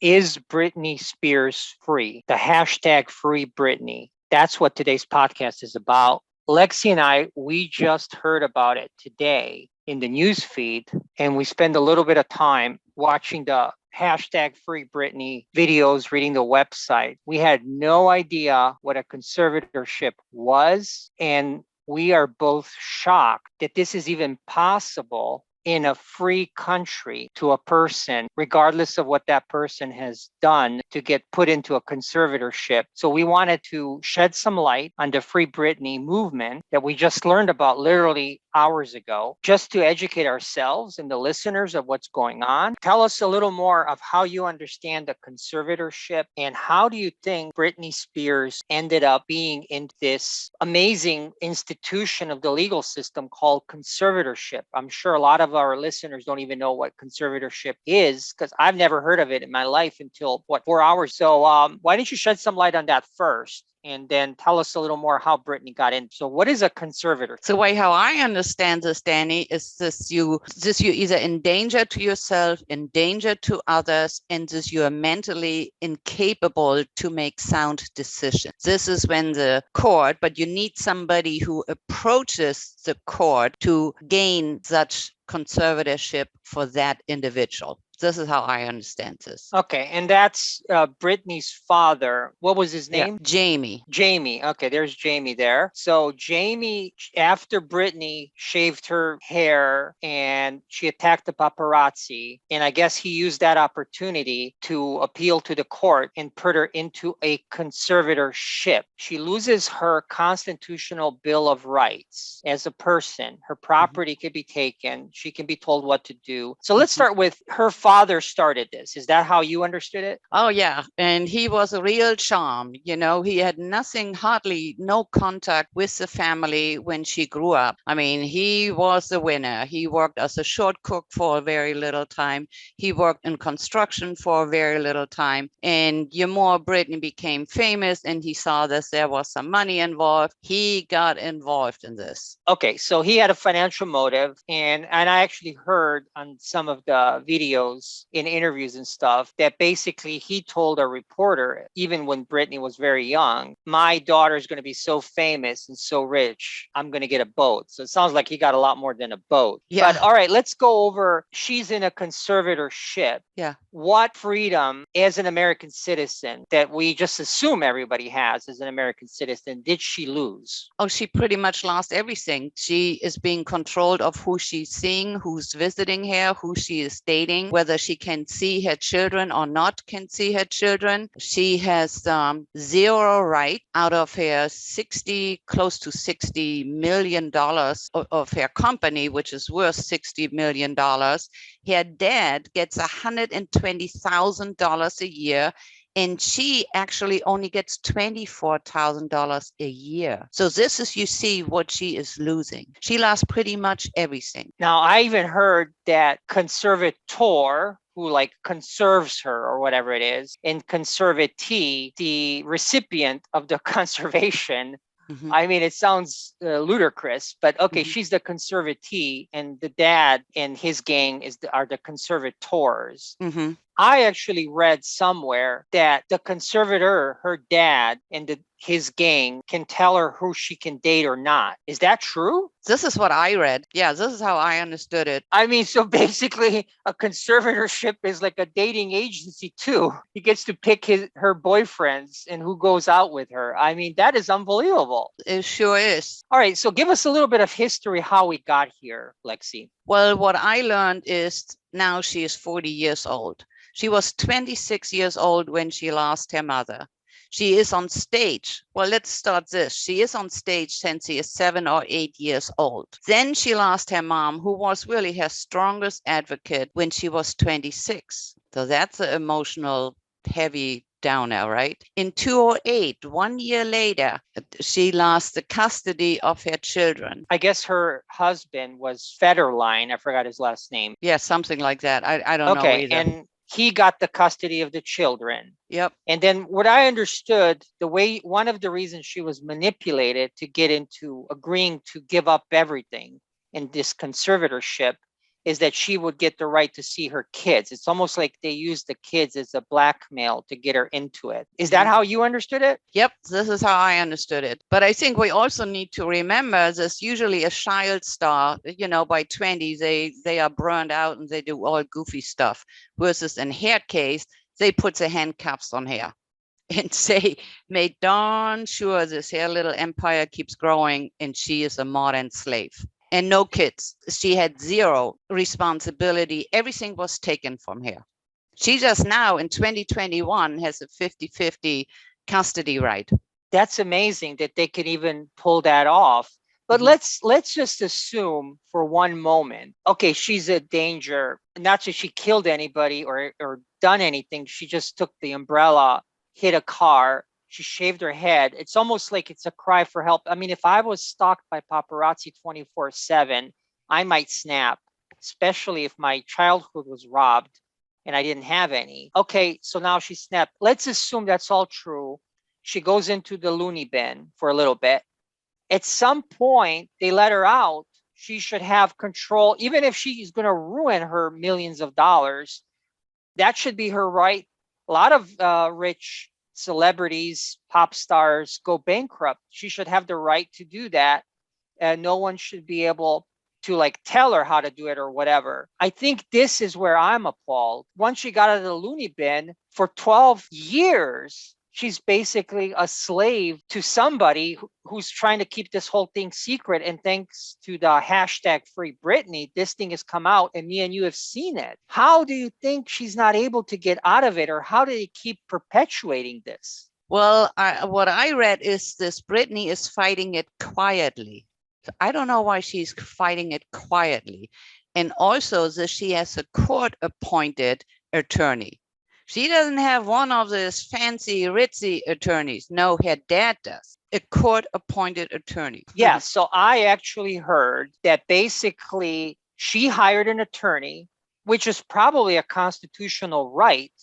Is Britney Spears free? The hashtag free Britney. That's what today's podcast is about. Lexi and I, we just heard about it today in the news feed, and we spend a little bit of time watching the hashtag free Britney videos, reading the website. We had no idea what a conservatorship was, and we are both shocked that this is even possible in a free country to a person, regardless of what that person has done to get put into a conservatorship. So we wanted to shed some light on the Free Britney movement that we just learned about literally hours ago, just to educate ourselves and the listeners of what's going on. Tell us a little more of how you understand the conservatorship, and how do you think Britney Spears ended up being in this amazing institution of the legal system called conservatorship. I'm sure a lot of our listeners don't even know what conservatorship is, because I've never heard of it in my life until 4 hours. So why don't you shed some light on that first, and then tell us a little more how Britney got in. So what is a conservator? The way how I understand this, Danny, is you either in danger to yourself, in danger to others, and this you are mentally incapable to make sound decisions. This is when the court, but you need somebody who approaches the court to gain such conservatorship for that individual. This is how I understand this. Okay, and that's Britney's father. What was his name? Jamie. Jamie. Okay, there's Jamie there. So Jamie, after Britney shaved her hair and she attacked the paparazzi, and I guess he used that opportunity to appeal to the court and put her into a conservatorship. She loses her constitutional Bill of Rights as a person. Her property could be taken. She can be told what to do. So let's start with her father started this. Is that how you understood it? Oh, yeah. And he was a real charm. You know, he had nothing, hardly no contact with the family when she grew up. I mean, he was a winner. He worked as a short cook for a very little time. He worked in construction for a very little time. And the more Britney became famous and he saw that there was some money involved, he got involved in this. Okay, so he had a financial motive, and I actually heard on some of the videos in interviews and stuff that basically he told a reporter, even when Britney was very young, my daughter is going to be so famous and so rich, I'm going to get a boat. So it sounds like he got a lot more than a boat. Yeah. But all right, let's go over, she's in a conservatorship. Yeah. What freedom as an American citizen that we just assume everybody has as an American citizen did she lose? Oh, she pretty much lost everything. She is being controlled of who she's seeing, who's visiting her, who she is dating, whether she can see her children or not can see her children. She has zero right out of her close to $60 million of her company, which is worth $60 million. Her dad gets $120,000 a year, and she actually only gets $24,000 a year. So this is, you see what she is losing. She lost pretty much everything. Now, I even heard that conservator, who like conserves her or whatever it is, and conservatee, the recipient of the conservation. I mean, it sounds ludicrous, but okay, she's the conservatee, and the dad and his gang are the conservators. I actually read somewhere that the conservator, her dad, and his gang can tell her who she can date or not. Is that true? This is what I read. Yeah, this is how I understood it. I mean, so basically a conservatorship is like a dating agency too. He gets to pick her boyfriends and who goes out with her. I mean, that is unbelievable. It sure is. All right, so give us a little bit of history how we got here, Lexi. Well, what I learned is now she is 40 years old. She was 26 years old when she lost her mother. She is on stage. Well, let's start this. She is on stage since she is 7 or 8 years old. Then she lost her mom, who was really her strongest advocate when she was 26. So that's an emotional, heavy downer, right? In 2008, 1 year later, she lost the custody of her children. I guess her husband was Federline. I forgot his last name. Yeah, something like that. I don't know either. And he got the custody of the children. Yep. And then what I understood, one of the reasons she was manipulated to get into agreeing to give up everything in this conservatorship is that she would get the right to see her kids. It's almost like they use the kids as a blackmail to get her into it. Is that how you understood it? Yep, this is how I understood it. But I think we also need to remember there's usually a child star, by 20, they are burned out and they do all goofy stuff. Versus in her case, they put the handcuffs on her and they made darn sure this her little empire keeps growing and she is a modern slave. And no kids. She had zero responsibility. Everything was taken from her. She just now in 2021 has a 50-50 custody right. That's amazing that they can even pull that off. But let's just assume for one moment, okay, she's a danger. Not that she killed anybody or done anything. She just took the umbrella, hit a car, she shaved her head. It's almost like it's a cry for help. I mean, if I was stalked by paparazzi 24/7, I might snap, especially if my childhood was robbed and I didn't have any. Okay, so now she snapped. Let's assume that's all true. She goes into the loony bin for a little bit. At some point, they let her out. She should have control, even if she's going to ruin her millions of dollars. That should be her right. A lot of rich celebrities, pop stars go bankrupt. She should have the right to do that. And no one should be able to tell her how to do it or whatever. I think this is where I'm appalled. Once she got out of the loony bin, for 12 years, she's basically a slave to somebody who's trying to keep this whole thing secret. And thanks to the hashtag Free Britney, this thing has come out and me and you have seen it. How do you think she's not able to get out of it, or how do they keep perpetuating this? Well, what I read is this Britney is fighting it quietly. I don't know why she's fighting it quietly. And also that she has a court-appointed attorney. She doesn't have one of those fancy, ritzy attorneys. No, her dad does. A court-appointed attorney. Yeah, so I actually heard that basically she hired an attorney, which is probably a constitutional right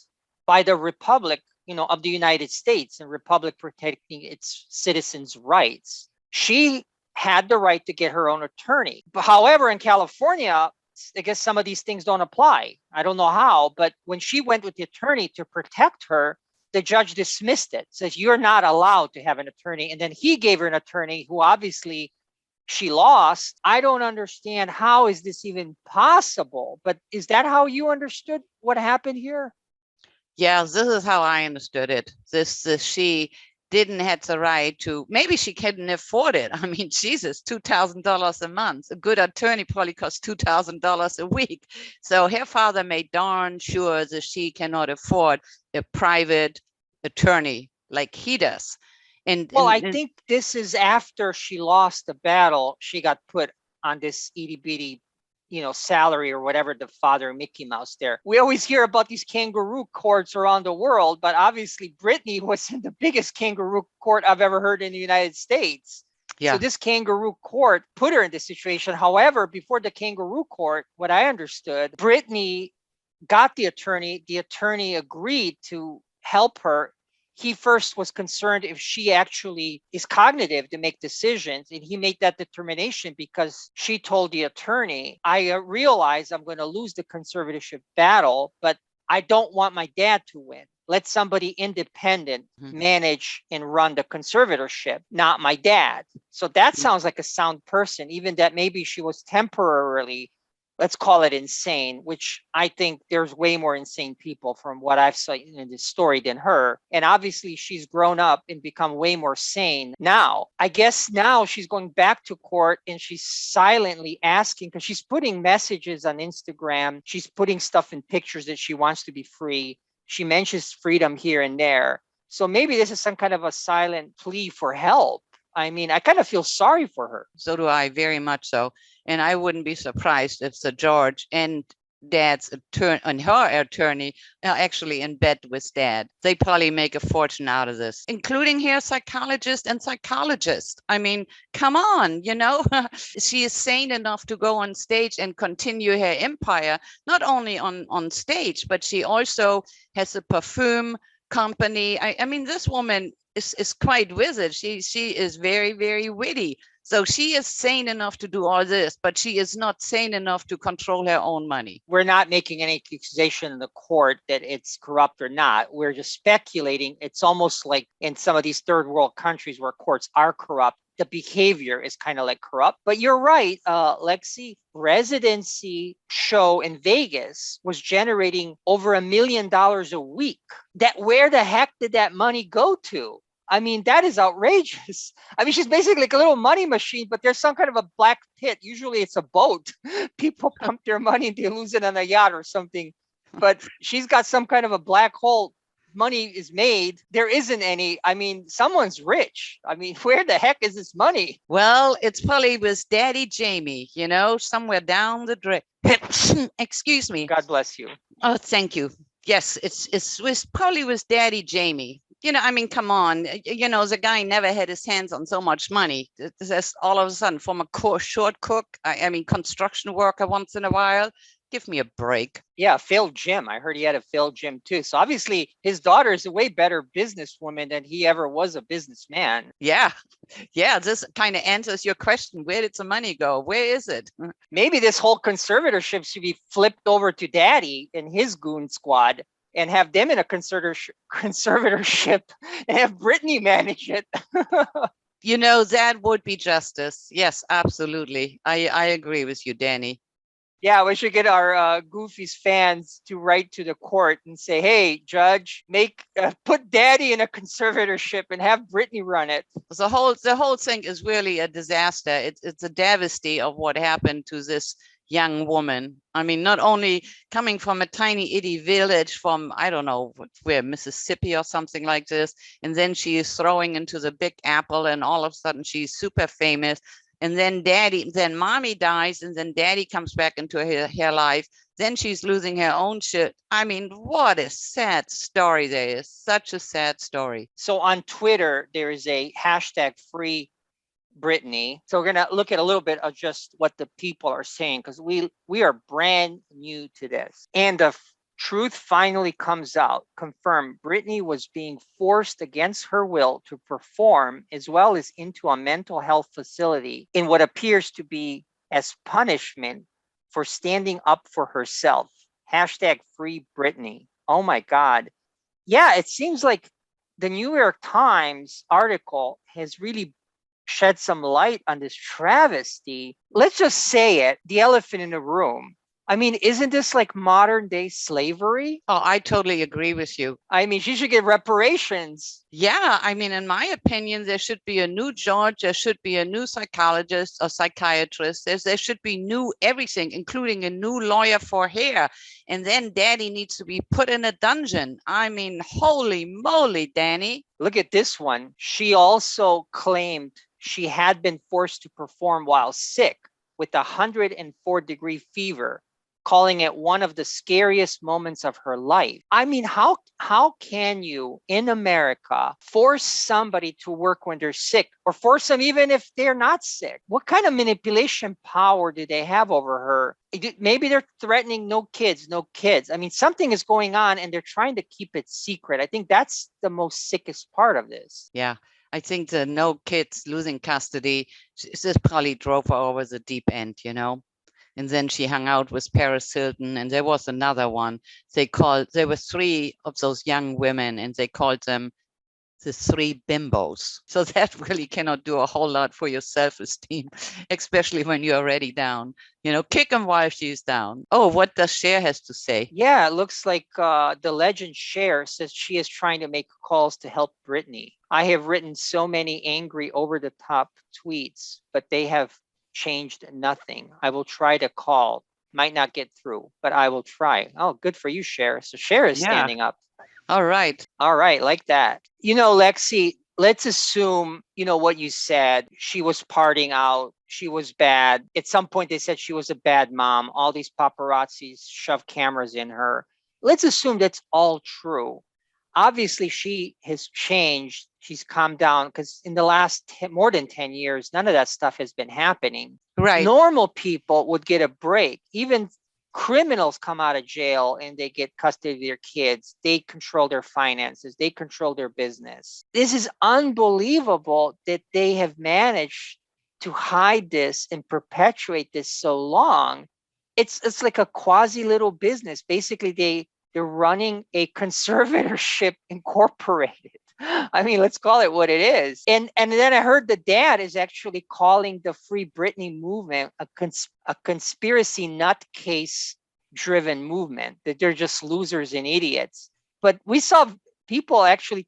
by the Republic, of the United States, and Republic protecting its citizens' rights. She had the right to get her own attorney. But however, in California, I guess some of these things don't apply. I don't know how, but when she went with the attorney to protect her, the judge dismissed it, says you're not allowed to have an attorney. And then he gave her an attorney who obviously she lost. I don't understand, how is this even possible? But is that how you understood what happened here? Yeah, this is how I understood it. She didn't have the right to, maybe she couldn't afford it. I mean, Jesus, $2,000 a month. A good attorney probably costs $2,000 a week. So her father made darn sure that she cannot afford a private attorney like he does. Well, I think this is after she lost the battle. She got put on this itty bitty, salary or whatever, the father Mickey Mouse there. We always hear about these kangaroo courts around the world, but obviously Britney was in the biggest kangaroo court I've ever heard in the United States. Yeah. So this kangaroo court put her in this situation. However, before the kangaroo court, what I understood, Britney got the attorney. The attorney agreed to help her. He first was concerned if she actually is cognitive to make decisions, and he made that determination because she told the attorney, I realize I'm going to lose the conservatorship battle, but I don't want my dad to win. Let somebody independent manage and run the conservatorship, not my dad. So that sounds like a sound person, even that maybe she was temporarily, let's call it insane, which I think there's way more insane people from what I've seen in this story than her. And obviously she's grown up and become way more sane now. I guess now she's going back to court and she's silently asking, because she's putting messages on Instagram. She's putting stuff in pictures that she wants to be free. She mentions freedom here and there. So maybe this is some kind of a silent plea for help. I mean, I kind of feel sorry for her. So do I, very much so. And I wouldn't be surprised if Sir George and Dad's attorney and her attorney are actually in bed with Dad. They probably make a fortune out of this, including her psychologist and psychologist. I mean, come on, she is sane enough to go on stage and continue her empire, not only on stage, but she also has a perfume company. I mean, this woman is quite wizard. She is very, very witty. So she is sane enough to do all this, but she is not sane enough to control her own money. We're not making any accusation in the court that it's corrupt or not. We're just speculating. It's almost like in some of these third world countries where courts are corrupt, the behavior is kind of like corrupt. But you're right, Lexi. Residency show in Vegas was generating over $1 million a week. Where the heck did that money go to? I mean, that is outrageous. I mean, she's basically like a little money machine, but there's some kind of a black pit. Usually it's a boat. People pump their money and they lose it on a yacht or something. But she's got some kind of a black hole. Money is made. There isn't any. I mean, someone's rich. I mean, where the heck is this money? Well, it's probably with Daddy Jamie, somewhere down the drain. Excuse me. God bless you. Oh, thank you. Yes, it's probably with Daddy Jamie. I mean, come on. The guy never had his hands on so much money. There's all of a sudden from a short cook, I mean, construction worker once in a while. Give me a break. Yeah, failed gym. I heard he had a failed gym too. So obviously his daughter is a way better businesswoman than he ever was a businessman. Yeah. Yeah. This kind of answers your question. Where did the money go? Where is it? Maybe this whole conservatorship should be flipped over to Daddy and his goon squad and have them in a conservatorship and have Britney manage it. That would be justice. Yes, absolutely. I agree with you, Danny. Yeah, we should get our Goofy's fans to write to the court and say, "Hey, judge, put Daddy in a conservatorship and have Britney run it." The whole thing is really a disaster. It's a travesty of what happened to this young woman. I mean, not only coming from a tiny itty village from, I don't know where, Mississippi or something like this, and then she is throwing into the Big Apple, and all of a sudden she's super famous. And then mommy dies, and then Daddy comes back into her life. Then she's losing her own shit. I mean, what a sad story there is. Such a sad story. So on Twitter, there is a hashtag free Britney. So we're going to look at a little bit of just what the people are saying, because we are brand new to this. And the truth finally comes out. Confirmed, Britney was being forced against her will to perform, as well as into a mental health facility, in what appears to be as punishment for standing up for herself. Hashtag free Britney. Oh my God. Yeah, it seems like the New York Times article has really shed some light on this travesty. Let's just say it, the elephant in the room. I mean, isn't this like modern day slavery? Oh, I totally agree with you. I mean, she should get reparations. Yeah, I mean, in my opinion, there should be a new judge, there should be a new psychologist or psychiatrist, there should be new everything, including a new lawyer for hair. And then Daddy needs to be put in a dungeon. I mean, holy moly, Danny. Look at this one. She also claimed she had been forced to perform while sick with 104-degree fever, calling it one of the scariest moments of her life. I mean, how can you in America force somebody to work when they're sick, or force them even if they're not sick? What kind of manipulation power do they have over her? Maybe they're threatening no kids. I mean, something is going on and they're trying to keep it secret. I think that's the most sickest part of this. Yeah. I think the no kids losing custody, this probably drove her over the deep end, And then she hung out with Paris Hilton, and there was another one. There were three of those young women, and they called them the three bimbos. So that really cannot do a whole lot for your self-esteem, especially when you're already down. Kick them while she's down. Oh, what does Cher has to say? Yeah, it looks like the legend Cher says she is trying to make calls to help Britney. I have written so many angry, over-the-top tweets, but they have changed nothing. I will try to call. Might not get through, but I will try. Oh, good for you, Cher. So Cher is standing up. All right. All right, like that. Lexi, let's assume, what you said. She was partying out. She was bad. At some point, they said she was a bad mom. All these paparazzis shoved cameras in her. Let's assume that's all true. Obviously, she has changed. She's calmed down, because in the last more than 10 years, none of that stuff has been happening. Right. Normal people would get a break. Even criminals come out of jail and they get custody of their kids. They control their finances. They control their business. This is unbelievable that they have managed to hide this and perpetuate this so long, it's like a quasi little business. Basically, they're running a conservatorship incorporated. I mean, let's call it what it is. And then I heard the dad is actually calling the Free Britney movement a conspiracy nutcase driven movement, that they're just losers and idiots. But we saw people actually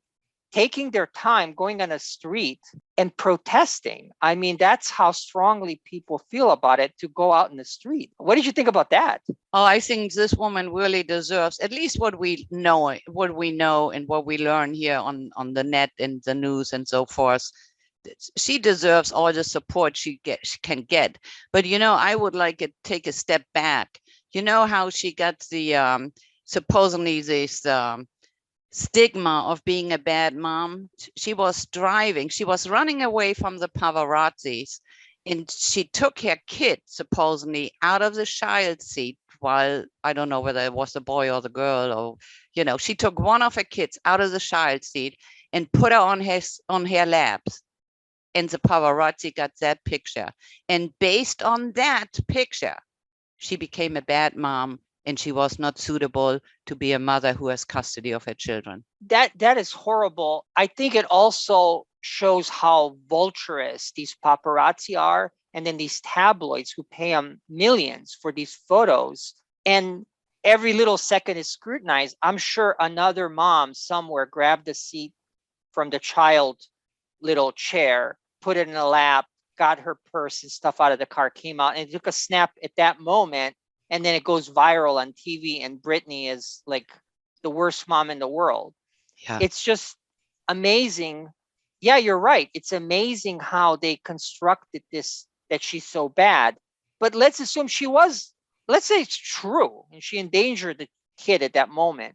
taking their time going on a street and protesting. I mean, that's how strongly people feel about it, to go out in the street. What did you think about that? Oh, I think this woman really deserves at least what we know, and what we learn here on the net and the news and so forth. She deserves all the support she can get. But I would like to take a step back. You know how she got the supposedly this stigma of being a bad mom? She was running away from the paparazzis, and she took her kid supposedly out of the child seat, while I don't know whether it was the boy or the girl, or she took one of her kids out of the child seat and put her on her laps, and the paparazzi got that picture, and based on that picture she became a bad mom, and she was not suitable to be a mother who has custody of her children. That is horrible. I think it also shows how vulturous these paparazzi are, and then these tabloids who pay them millions for these photos, and every little second is scrutinized. I'm sure another mom somewhere grabbed the seat from the child little chair, put it in a lap, got her purse and stuff out of the car, came out and took a snap at that moment. And then it goes viral on TV, and Britney is like the worst mom in the world. Yeah. It's just amazing. Yeah, you're right. It's amazing how they constructed this, that she's so bad. But let's assume let's say it's true and she endangered the kid at that moment.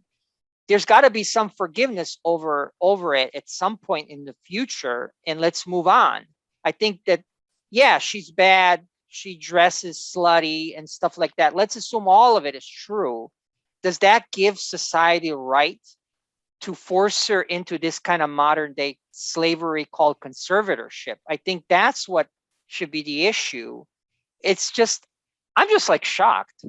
There's got to be some forgiveness over it at some point in the future, and let's move on. I think that, yeah, she's bad, she dresses slutty and stuff like that. Let's assume all of it is true. Does that give society a right to force her into this kind of modern day slavery called conservatorship? I think that's what should be the issue. It's just, I'm just like shocked.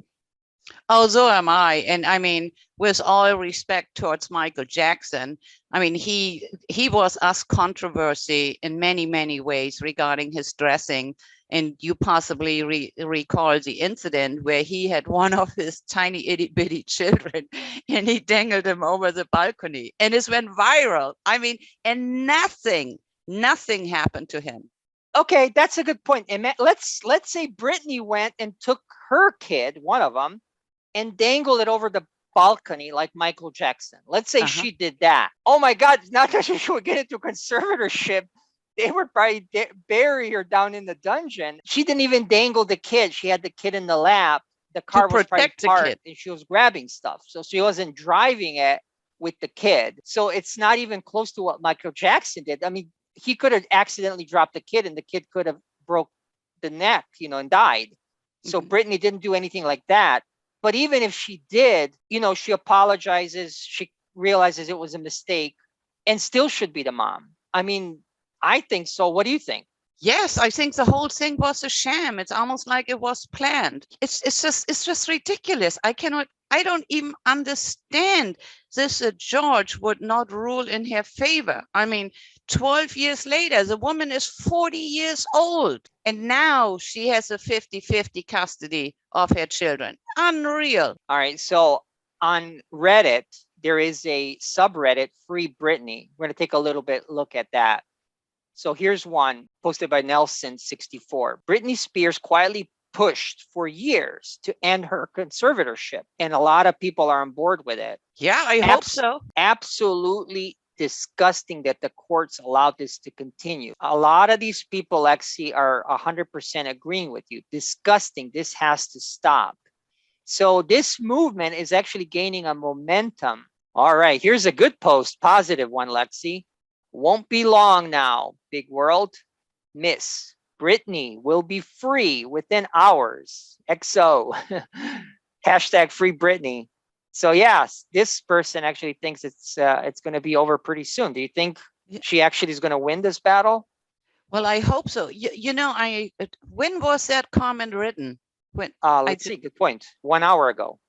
Oh, so am I. And I mean, with all respect towards Michael Jackson, I mean, he was us controversy in many, many ways regarding his dressing. And you possibly recall the incident where he had one of his tiny itty bitty children and he dangled him over the balcony, and it went viral. I mean, and nothing happened to him. Okay, that's a good point. And let's say Britney went and took her kid, one of them, and dangle it over the balcony like Michael Jackson. Let's say she did that. Oh my God, not that she would get into conservatorship. They would probably bury her down in the dungeon. She didn't even dangle the kid. She had the kid in the lap. The car was probably parked and she was grabbing stuff. So she wasn't driving it with the kid. So it's not even close to what Michael Jackson did. I mean, he could have accidentally dropped the kid and the kid could have broke the neck, and died. So Britney didn't do anything like that. But even if she did, she apologizes, she realizes it was a mistake, and still should be the mom. I mean, I think so. What do you think? Yes, I think the whole thing was a sham. It's almost like it was planned. It's just ridiculous. I don't even understand this. George would not rule in her favor. I mean, 12 years later, the woman is 40 years old, and now she has a 50-50 custody of her children. Unreal. All right. So on Reddit, there is a subreddit, Free Britney. We're going to take a little bit look at that. So here's one posted by Nelson64. Britney Spears quietly pushed for years to end her conservatorship, and a lot of people are on board with it. Yeah, I hope so. Absolutely disgusting that the courts allowed this to continue. A lot of these people, Lexi, are 100% agreeing with you. Disgusting. This has to stop. So this movement is actually gaining a momentum. All right, here's a good post, positive one, Lexi. Won't be long now, big world. Miss Britney will be free within hours. XO. Hashtag free Britney. So yes, this person actually thinks it's going to be over pretty soon. Do you think she actually is going to win this battle? Well, I hope so. When was that comment written? When I Let's did. see, good point. 1 hour ago.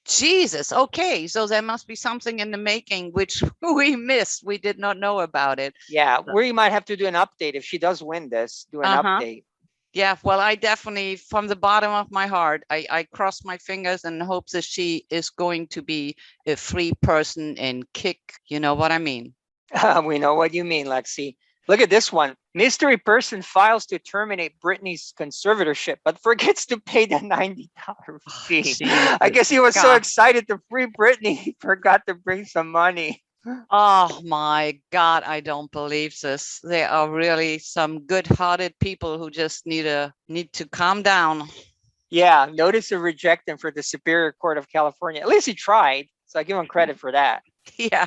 Jesus. Okay, so there must be something in the making which we missed. We did not know about it. Yeah, we might have to do an update if she does win this. Do an Uh-huh. update. Yeah, well, I definitely, from the bottom of my heart, I cross my fingers and hope that she is going to be a free person and kick. You know what I mean? We know what you mean, Lexi. Look at this one. Mystery person files to terminate Britney's conservatorship, but forgets to pay the $90 fee. I Jesus guess he was so God. excited to free Britney, he forgot to bring some money. Oh my God, I don't believe this. There are really some good-hearted people who just need to calm down. Yeah, notice to reject him for the Superior Court of California. At least he tried, so I give him credit for that. Yeah.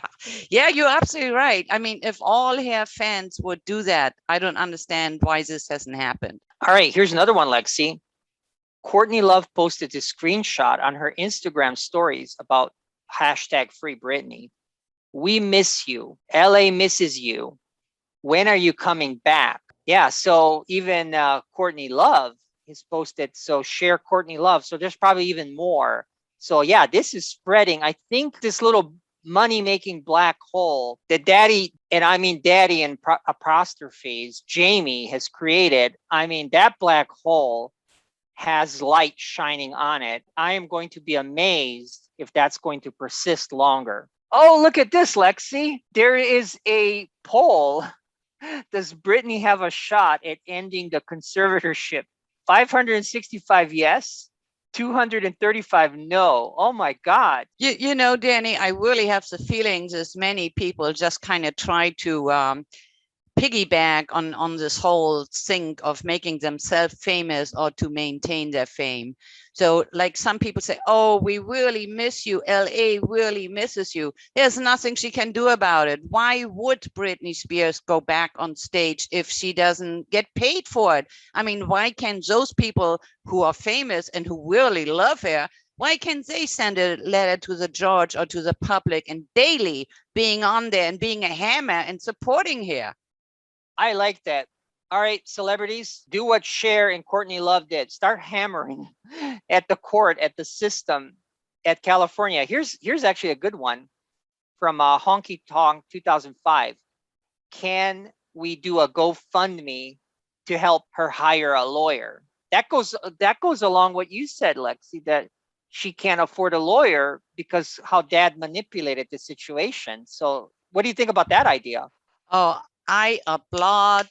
Yeah, you're absolutely right. I mean, if all her fans would do that, I don't understand why this hasn't happened. All right, here's another one, Lexi. Courtney Love posted a screenshot on her Instagram stories about hashtag free Britney. We miss you. LA misses you. When are you coming back? Yeah, so even Courtney Love has posted, so share Courtney Love. So there's probably even more. So yeah, this is spreading. I think this little money making black hole that daddy, and I mean daddy in apostrophes, Jamie has created. I mean, that black hole has light shining on it. I am going to be amazed if that's going to persist longer. Oh, look at this, Lexi. There is a poll. Does Britney have a shot at ending the conservatorship? 565 yes, 235 no. Oh my God. You know, Danny, I really have the feelings as many people just kind of try to piggyback on this whole thing of making themselves famous or to maintain their fame. So like some people say, oh, we really miss you, LA really misses you. There's nothing she can do about it. Why would Britney Spears go back on stage if she doesn't get paid for it? I mean, why can't those people who are famous and who really love her, why can't they send a letter to the judge or to the public and daily being on there and being a hammer and supporting her? I like that. All right, celebrities, do what Cher and Courtney Love did. Start hammering at the court, at the system, at California. Here's actually a good one from Honky Tonk 2005. Can we do a GoFundMe to help her hire a lawyer? That goes along what you said, Lexi, that she can't afford a lawyer because how dad manipulated the situation. So what do you think about that idea? Oh, I applaud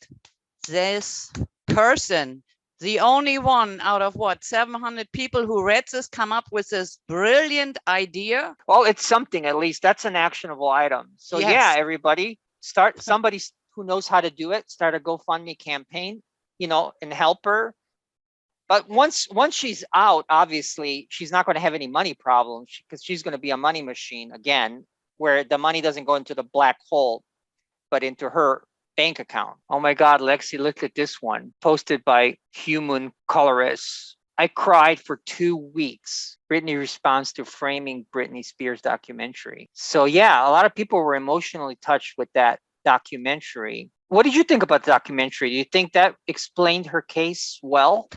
this person. The only one out of what, 700 people who read this come up with this brilliant idea. Well, it's something at least. That's an actionable item. So yeah, Yes. everybody, start somebody who knows how to do it, start a GoFundMe campaign, and help her. But once she's out, obviously she's not going to have any money problems because she's going to be a money machine again, where the money doesn't go into the black hole, but into her bank account. Oh my God, Lexi, look at this one posted by Human Colorist. I cried for 2 weeks. Britney responds to framing Britney Spears documentary. So yeah, a lot of people were emotionally touched with that documentary. What did you think about the documentary? Do you think that explained her case well?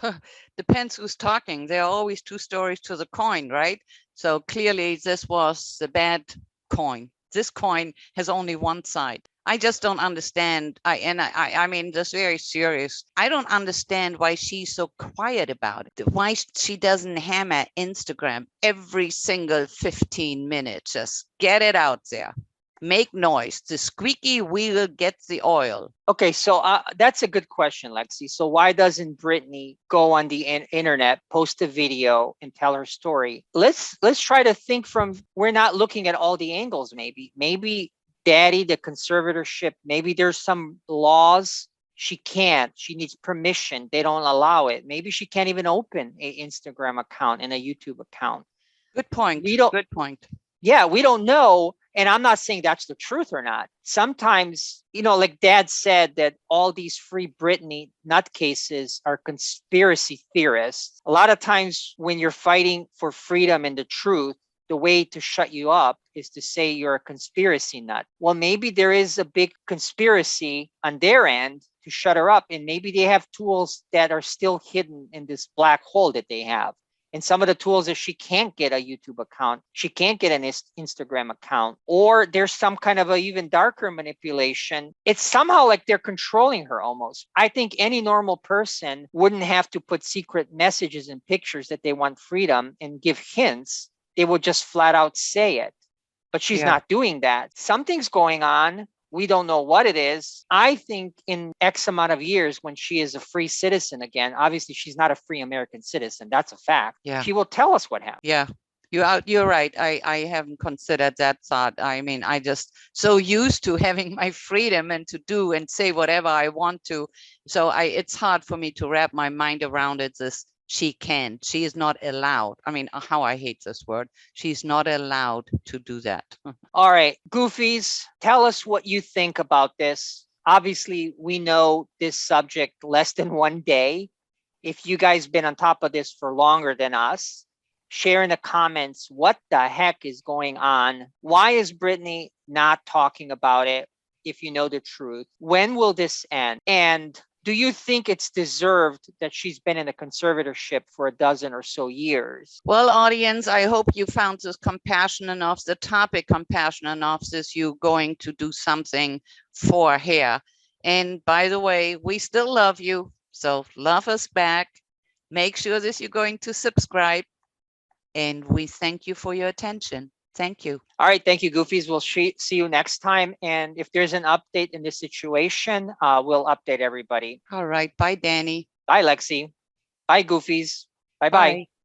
Depends who's talking. There are always two stories to the coin, right? So clearly this was the bad coin. This coin has only one side. I just don't understand. I mean, just very serious. I don't understand why she's so quiet about it. Why she doesn't hammer Instagram every single 15 minutes. Just get it out there. Make noise. The squeaky wheel gets the oil. Okay, so that's a good question, Lexi. So why doesn't Britney go on the internet, post a video, and tell her story? Let's try to think from. We're not looking at all the angles. Maybe Daddy, the conservatorship. Maybe there's some laws she can't. She needs permission. They don't allow it. Maybe she can't even open a Instagram account and a YouTube account. Good point. We don't. Good point. Yeah, we don't know. And I'm not saying that's the truth or not. Sometimes, like Dad said, that all these free Britney nutcases are conspiracy theorists. A lot of times when you're fighting for freedom and the truth, the way to shut you up is to say you're a conspiracy nut. Well, maybe there is a big conspiracy on their end to shut her up. And maybe they have tools that are still hidden in this black hole that they have. And some of the tools is she can't get a YouTube account, she can't get an Instagram account, or there's some kind of a even darker manipulation. It's somehow like they're controlling her almost. I think any normal person wouldn't have to put secret messages and pictures that they want freedom and give hints. They would just flat out say it. But she's Yeah. not doing that. Something's going on. We don't know what it is. I think in X amount of years, when she is a free citizen again, obviously she's not a free American citizen. That's a fact. Yeah. She will tell us what happened. Yeah. You're right. I haven't considered that thought. I mean, I just so used to having my freedom and to do and say whatever I want to. So it's hard for me to wrap my mind around it. She can't. She is not allowed. I mean, how I hate this word. She's not allowed to do that. All right, Goofies, tell us what you think about this. Obviously, we know this subject less than one day. If you guys been on top of this for longer than us, share in the comments what the heck is going on. Why is Britney not talking about it? If you know the truth, when will this end? And do you think it's deserved that she's been in a conservatorship for a dozen or so years? Well, audience, I hope you found this compassionate enough, the topic compassionate enough, that you're going to do something for her. And by the way, we still love you. So love us back. Make sure that you're going to subscribe. And we thank you for your attention. Thank you. All right. Thank you, Goofies. We'll see you next time. And if there's an update in this situation, we'll update everybody. All right. Bye, Danny. Bye, Lexi. Bye, Goofies. Bye-bye. Bye.